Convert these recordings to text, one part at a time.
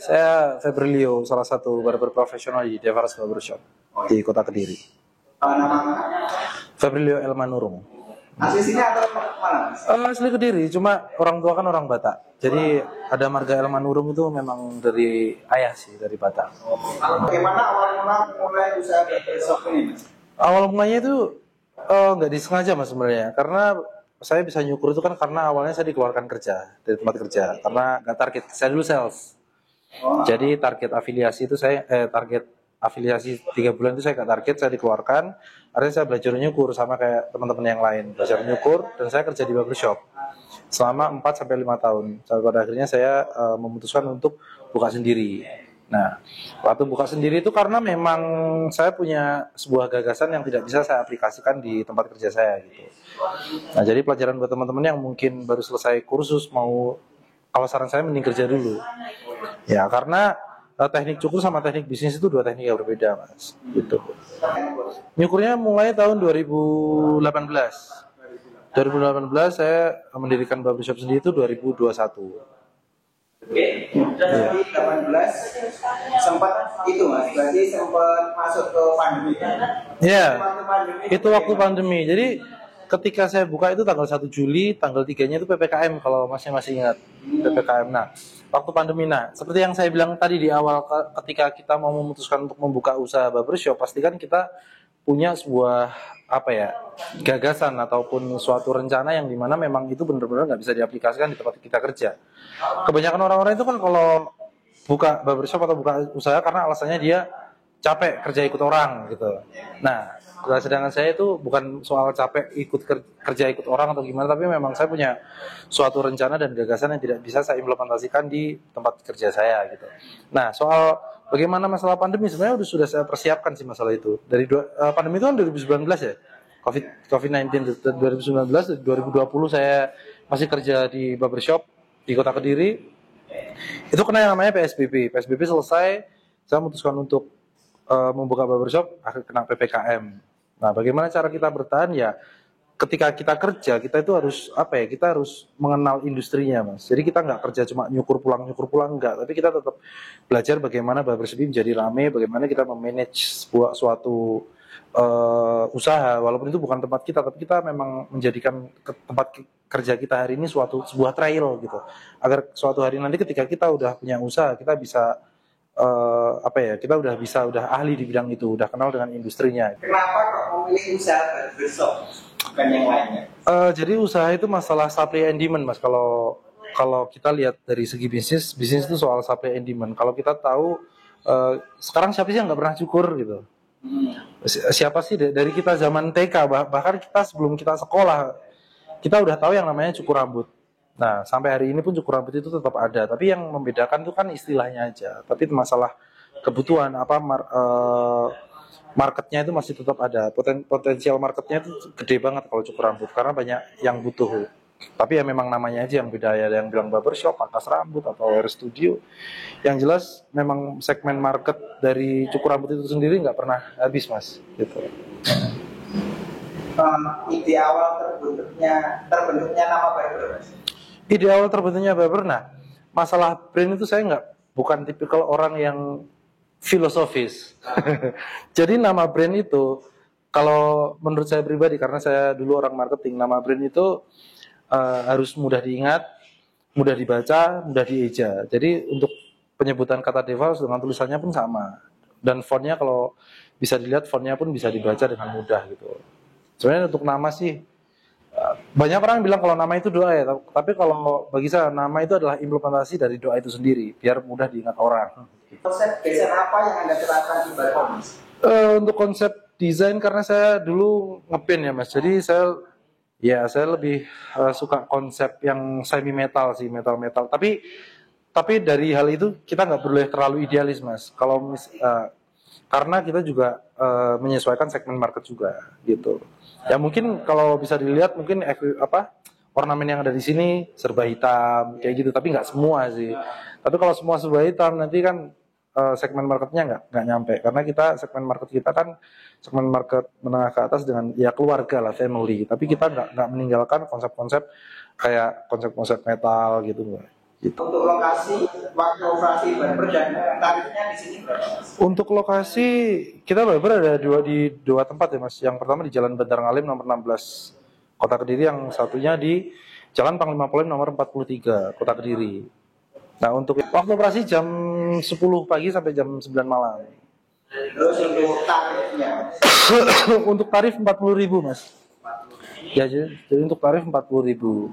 Saya Febrilio, salah satu barber profesional di Devaras Barbershop di Kota Kediri. Nama Febrilio Elmanurung. asli sini atau mana? Asli Kediri, cuma orang tua kan orang Batak. Jadi ada marga Elmanurung itu memang dari ayah sih, dari Batak. Bagaimana awal mula mulai usaha barbershop ini, Mas? Awal mulanya itu nggak disengaja mas sebenarnya, karena saya bisa nyukur itu kan karena awalnya saya dikeluarkan kerja dari tempat kerja karena nggak target. Saya dulu sales. Jadi target afiliasi itu target afiliasi 3 bulan itu saya nggak target, saya dikeluarkan. Akhirnya saya belajar nyukur sama kayak teman-teman yang lain, belajar nyukur dan saya kerja di barbershop selama 4 sampai 5 tahun. Sampai pada akhirnya saya memutuskan untuk buka sendiri. Nah, waktu buka sendiri itu karena memang saya punya sebuah gagasan yang tidak bisa saya aplikasikan di tempat kerja saya gitu. Nah, jadi pelajaran buat teman-teman yang mungkin baru selesai kursus kalau saran saya mending kerja dulu. Ya, karena teknik cukur sama teknik bisnis itu dua teknik yang berbeda, Mas. Gitu. Nyukurnya mulai tahun 2018. 2018 saya mendirikan barbershop sendiri itu 2021. Oke, jadi 18 sempat itu Mas, berarti sempat masuk ke pandemi. Ya, itu waktu pandemi. Jadi ketika saya buka itu tanggal 1 Juli, tanggal 3-nya itu PPKM kalau masih ingat. PPKM. Nah, waktu pandemi. Nah, seperti yang saya bilang tadi di awal, ketika kita mau memutuskan untuk membuka usaha barbershop, pastikan kita punya sebuah gagasan ataupun suatu rencana yang dimana memang itu benar-benar nggak bisa diaplikasikan di tempat kita kerja. Kebanyakan orang-orang itu kan kalau buka barbershop atau buka usaha karena alasannya dia capek kerja ikut orang gitu. Nah, sedangkan saya itu bukan soal capek kerja ikut orang atau gimana, tapi memang saya punya suatu rencana dan gagasan yang tidak bisa saya implementasikan di tempat kerja saya gitu. Nah, soal bagaimana masalah pandemi sebenarnya sudah saya persiapkan sih masalah itu. Pandemi itu kan 2019 ya. COVID-19 2019, 2020 saya masih kerja di barbershop di Kota Kediri. Itu kena yang namanya PSBB. PSBB selesai, saya memutuskan untuk membuka barbershop, akhirnya kena PPKM. Nah, bagaimana cara kita bertahan ya? Ketika kita kerja, kita itu harus kita harus mengenal industrinya, Mas. Jadi kita nggak kerja cuma nyukur pulang enggak, tapi kita tetap belajar bagaimana barbershop menjadi rame, bagaimana kita memanage suatu usaha, walaupun itu bukan tempat kita, tapi kita memang menjadikan tempat kerja kita hari ini sebuah trial gitu, agar suatu hari nanti ketika kita udah punya usaha, kita bisa udah ahli di bidang itu, udah kenal dengan industrinya. Kenapa kok memilih usaha barbershop bukan yang lainnya? Jadi usaha itu masalah supply and demand, Mas. Kalau kita lihat dari segi bisnis itu soal supply and demand. Kalau kita tahu sekarang siapa sih yang nggak pernah cukur gitu? Siapa sih dari kita zaman TK, bahkan kita sebelum kita sekolah, kita udah tahu yang namanya cukur rambut. Nah, sampai hari ini pun cukur rambut itu tetap ada, tapi yang membedakan itu kan istilahnya aja. Tapi masalah kebutuhan marketnya itu masih tetap ada. Potensial marketnya itu gede banget kalau cukur rambut karena banyak yang butuh. Tapi ya memang namanya aja yang beda, ya, ada yang bilang barbershop, pangkas rambut atau hair studio. Yang jelas memang segmen market dari cukur rambut itu sendiri nggak pernah habis, Mas. Gitu. Ide awal terbentuknya nama barber, Mas? Ide awal terbentuknya barber, nah masalah brand itu saya bukan tipikal orang yang filosofis. Jadi nama brand itu, kalau menurut saya pribadi, karena saya dulu orang marketing, nama brand itu harus mudah diingat, mudah dibaca, mudah dieja. Jadi untuk penyebutan kata Devaras dengan tulisannya pun sama. Dan fontnya kalau bisa dilihat, fontnya pun bisa dibaca dengan mudah gitu. Sebenarnya untuk nama sih, banyak orang bilang kalau nama itu doa ya, tapi kalau bagi saya nama itu adalah implementasi dari doa itu sendiri, biar mudah diingat orang. Konsep desain apa yang Anda terapkan di barber, Mas? Untuk konsep desain, karena saya dulu nge-paint ya, Mas, jadi saya lebih suka konsep yang semi metal sih, metal. Tapi dari hal itu kita nggak boleh terlalu idealis, Mas. Karena kita juga menyesuaikan segmen market juga gitu. Ya mungkin kalau bisa dilihat mungkin ornamen yang ada di sini serba hitam kayak gitu, tapi nggak semua sih. Tapi kalau semua serba hitam nanti kan segmen marketnya nggak nyampe, karena segmen market kita kan segmen market menengah ke atas dengan ya keluarga lah, family. Tapi kita nggak meninggalkan konsep-konsep kayak konsep-konsep metal gitu. Gitu. Untuk lokasi, waktu operasi barber dan tarifnya di sini berapa, Mas? Untuk lokasi kita barber ada di dua tempat ya Mas. Yang pertama di Jalan Bandar Ngalim nomor 16 Kota Kediri, yang satunya di Jalan Panglima Polim nomor 43 Kota Kediri. Nah, untuk waktu operasi jam 10 pagi sampai jam 9 malam. Terus untuk tarifnya, Untuk tarif 40.000 Mas. Ya, jadi untuk tarif 40.000.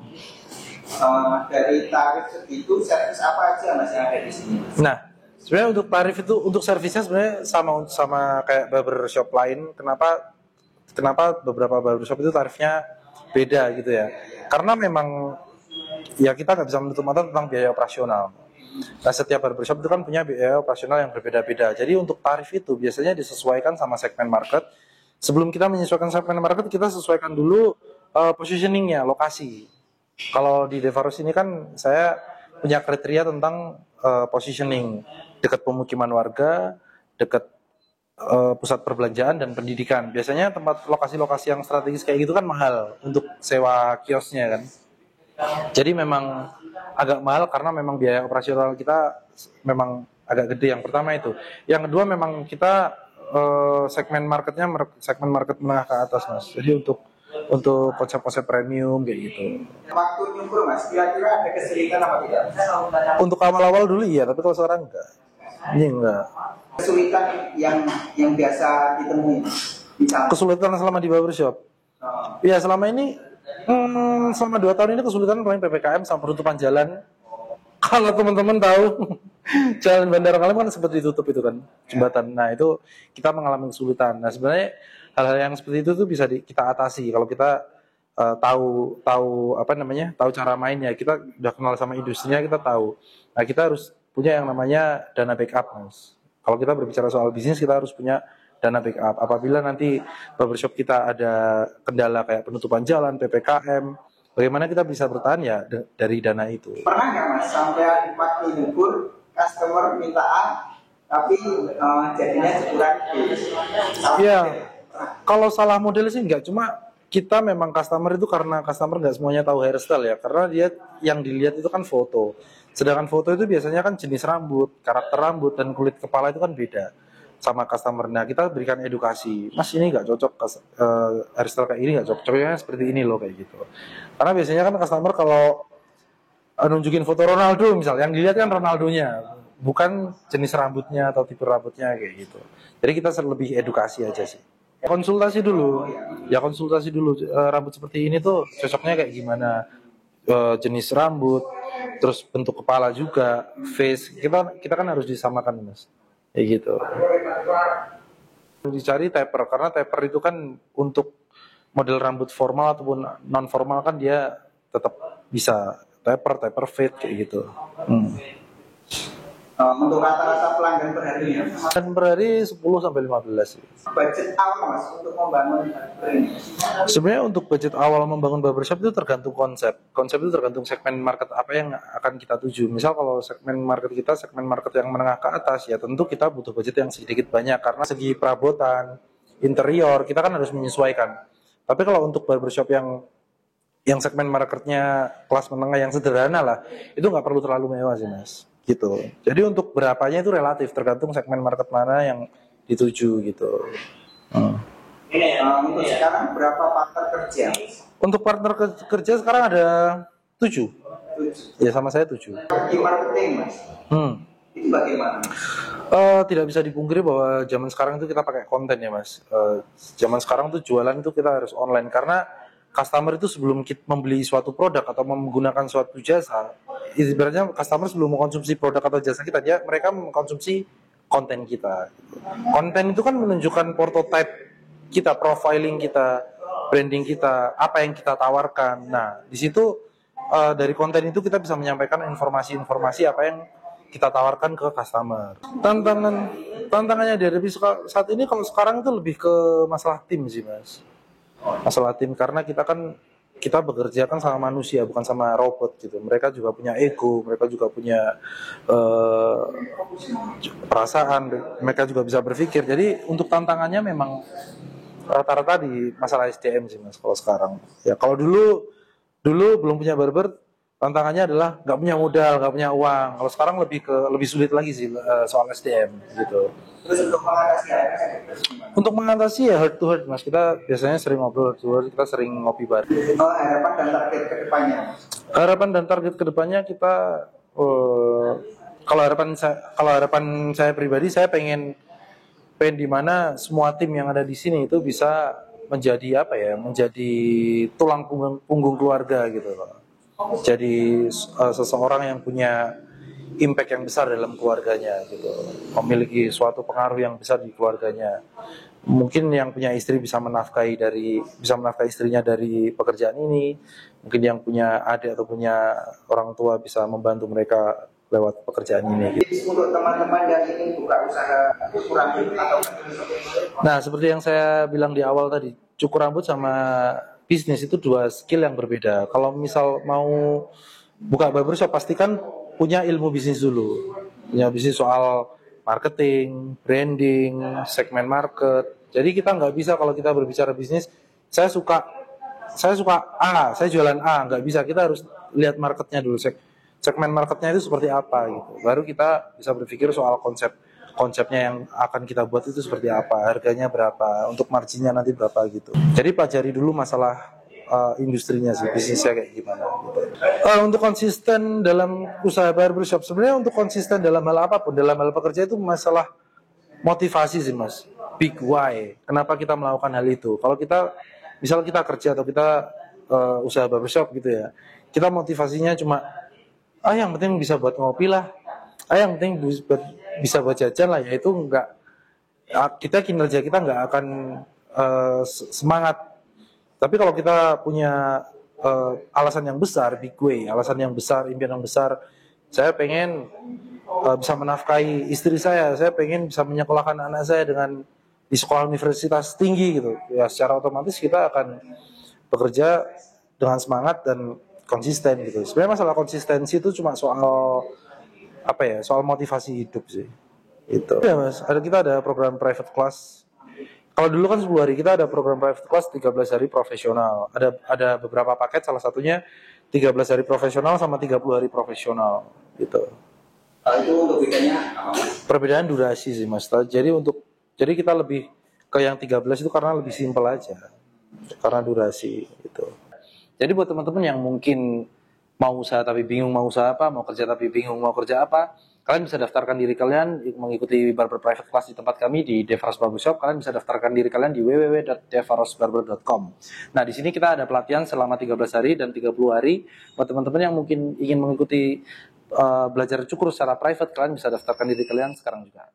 dari tarif segitu servis apa aja Mas yang ada di sini? Nah, sebenarnya untuk tarif itu, untuk servisnya sebenarnya sama kayak barbershop lain. Kenapa beberapa barbershop itu tarifnya beda gitu ya? Karena memang ya kita nggak bisa menutup mata tentang biaya operasional. Nah, setiap barbershop itu kan punya biaya operasional yang berbeda-beda. Jadi untuk tarif itu biasanya disesuaikan sama segmen market. Sebelum kita menyesuaikan segmen market, kita sesuaikan dulu positioningnya, lokasi. Kalau di Devarus ini kan saya punya kriteria tentang positioning, dekat pemukiman warga, dekat pusat perbelanjaan dan pendidikan. Biasanya tempat lokasi-lokasi yang strategis kayak gitu kan mahal untuk sewa kiosnya kan. Jadi memang agak mahal karena memang biaya operasional kita memang agak gede. Yang pertama itu. Yang kedua memang kita segmen marketnya segmen market menengah ke atas Mas. Jadi untuk konsep-konsep premium kayak gitu. Waktu nyukur Mas, kira-kira ada kesulitan apa tidak? Untuk awal-awal dulu iya, tapi kalau sekarang enggak. Ini enggak. Kesulitan yang biasa ditemui di sana. Kesulitan selama di barbershop. Ya selama ini selama 2 tahun ini kesulitan paling PPKM sama penutupan jalan. Kalau teman-teman tahu Jalan Bandar Ngalim kan sempat ditutup itu kan, jembatan. Nah itu kita mengalami kesulitan. Nah sebenarnya hal-hal yang seperti itu tuh bisa kita atasi kalau kita tahu apa namanya, tahu cara mainnya. Kita udah kenal sama industrinya, kita tahu. Nah kita harus punya yang namanya dana backup Mas. Kalau kita berbicara soal bisnis, kita harus punya dana backup. Apabila nanti barbershop kita ada kendala kayak penutupan jalan, PPKM, bagaimana kita bisa bertahan ya dari dana itu. Pernah nggak Mas sampai waktu nyukur customer minta A tapi jadinya jeburan B? Iya. Kalau salah model sih enggak, cuma kita memang customer itu karena customer nggak semuanya tahu hairstyle ya, karena dia yang dilihat itu kan foto. Sedangkan foto itu biasanya kan jenis rambut, karakter rambut dan kulit kepala itu kan beda sama customer. Nah kita berikan edukasi, Mas ini nggak cocok hairstyle kayak ini nggak cocok, cocoknya seperti ini loh kayak gitu. Karena biasanya kan customer kalau nunjukin foto Ronaldo misal, yang dilihat kan Ronaldonya, bukan jenis rambutnya atau tipe rambutnya kayak gitu. Jadi kita lebih edukasi aja sih. Konsultasi dulu, rambut seperti ini tuh cocoknya kayak gimana, jenis rambut, terus bentuk kepala juga, face, kita kan harus disamakan Mas, kayak gitu. Dicari taper, karena taper itu kan untuk model rambut formal ataupun non formal kan dia tetap bisa taper fade kayak gitu. Untuk rata-rata pelanggan per harinya? Dan per hari 10 sampai 15. Budget awal Mas untuk membangun barber ini? Sebenarnya untuk budget awal membangun barbershop itu tergantung konsep. Konsep itu tergantung segmen market apa yang akan kita tuju. Misal kalau segmen market kita segmen market yang menengah ke atas, ya tentu kita butuh budget yang sedikit banyak karena segi perabotan, interior kita kan harus menyesuaikan. Tapi kalau untuk barbershop yang segmen marketnya kelas menengah yang sederhana lah, itu nggak perlu terlalu mewah sih Mas. Gitu. Jadi untuk berapanya itu relatif tergantung segmen market mana yang dituju gitu. Untuk sekarang berapa partner kerja? Untuk partner kerja sekarang ada 7. Ya sama saya 7. Di marketing Mas, itu bagaimana? Tidak bisa dipungkiri bahwa zaman sekarang itu kita pakai konten ya Mas. Zaman sekarang tuh jualan itu kita harus online karena customer itu sebelum kita membeli suatu produk atau menggunakan suatu jasa, ibaratnya customer sebelum mengkonsumsi produk atau jasa kita, mereka mengkonsumsi konten kita. Konten itu kan menunjukkan prototype kita, profiling kita, branding kita, apa yang kita tawarkan. Nah, di situ dari konten itu kita bisa menyampaikan informasi-informasi apa yang kita tawarkan ke customer. Tantangannya dari saat ini kalau sekarang itu lebih ke masalah tim sih Mas. Masalah tim karena kita bekerja kan sama manusia bukan sama robot gitu. Mereka juga punya ego, mereka juga punya perasaan, mereka juga bisa berpikir. Jadi untuk tantangannya memang rata-rata di masalah SDM sih Mas kalau sekarang. Ya kalau dulu belum punya barber, Tantangannya adalah nggak punya modal, nggak punya uang. Kalau sekarang lebih sulit lagi sih soal SDM gitu. Terus untuk mengatasi Untuk mengatasi ya heart to heart mas, kita biasanya sering ngobrol heart to heart, kita sering ngopi bareng. harapan dan target ke depannya. Harapan dan target kedepannya kita, kalau harapan saya pribadi, saya pengen di mana semua tim yang ada di sini itu bisa menjadi apa ya, menjadi tulang punggung keluarga gitu loh. Jadi seseorang yang punya impact yang besar dalam keluarganya gitu, memiliki suatu pengaruh yang besar di keluarganya. Mungkin yang punya istri bisa menafkahi istrinya dari pekerjaan ini. Mungkin yang punya adik atau punya orang tua bisa membantu mereka lewat pekerjaan ini. Gitu. Jadi untuk teman-teman yang ingin buka usaha cukur rambut atau Nah, seperti yang saya bilang di awal tadi, cukur rambut sama bisnis itu dua skill yang berbeda. Kalau misal mau buka barbershop, pastikan punya ilmu bisnis dulu. Punya bisnis soal marketing, branding, segmen market. Jadi kita nggak bisa kalau kita berbicara bisnis, saya suka A, saya jualan A, nggak bisa. Kita harus lihat marketnya dulu, segmen marketnya itu seperti apa gitu. Baru kita bisa berpikir soal konsepnya yang akan kita buat itu seperti apa, harganya berapa, untuk marginnya nanti berapa gitu. Jadi pelajari dulu masalah industrinya sih, bisnisnya kayak gimana gitu. Untuk konsisten dalam usaha barbershop, sebenarnya untuk konsisten dalam hal apapun, dalam hal pekerja itu masalah motivasi sih mas, big why, kenapa kita melakukan hal itu. Kalau misal kita kerja atau kita usaha barbershop gitu ya, kita motivasinya cuma yang penting bisa buat ngopi lah, yang penting bisa buat jajan lah, ya itu enggak, kinerja kita nggak akan semangat. Tapi kalau kita punya alasan yang besar, big way, alasan yang besar, impian yang besar, saya pengen bisa menafkahi istri saya pengen bisa menyekolahkan anak saya di sekolah universitas tinggi gitu, ya secara otomatis kita akan bekerja dengan semangat dan konsisten gitu. Sebenarnya masalah konsistensi itu cuma soal apa ya, soal motivasi hidup sih. Itu. Ya mas, kita ada program private class. Kalau dulu kan 10 hari, kita ada program private class 13 hari profesional. Ada beberapa paket, salah satunya 13 hari profesional sama 30 hari profesional gitu. Itu untuk bedanya apa mas? Perbedaan durasi sih mas. Jadi kita lebih ke yang 13 itu karena lebih simpel aja. Karena durasi gitu. Jadi buat teman-teman yang mungkin mau usaha tapi bingung mau usaha apa, mau kerja tapi bingung mau kerja apa, kalian bisa daftarkan diri kalian mengikuti barber private class di tempat kami di Devaros Barbershop. Kalian bisa daftarkan diri kalian di www.devarosbarber.com. Nah, di sini kita ada pelatihan selama 13 hari dan 30 hari. Buat teman-teman yang mungkin ingin mengikuti belajar cukur secara private, kalian bisa daftarkan diri kalian sekarang juga.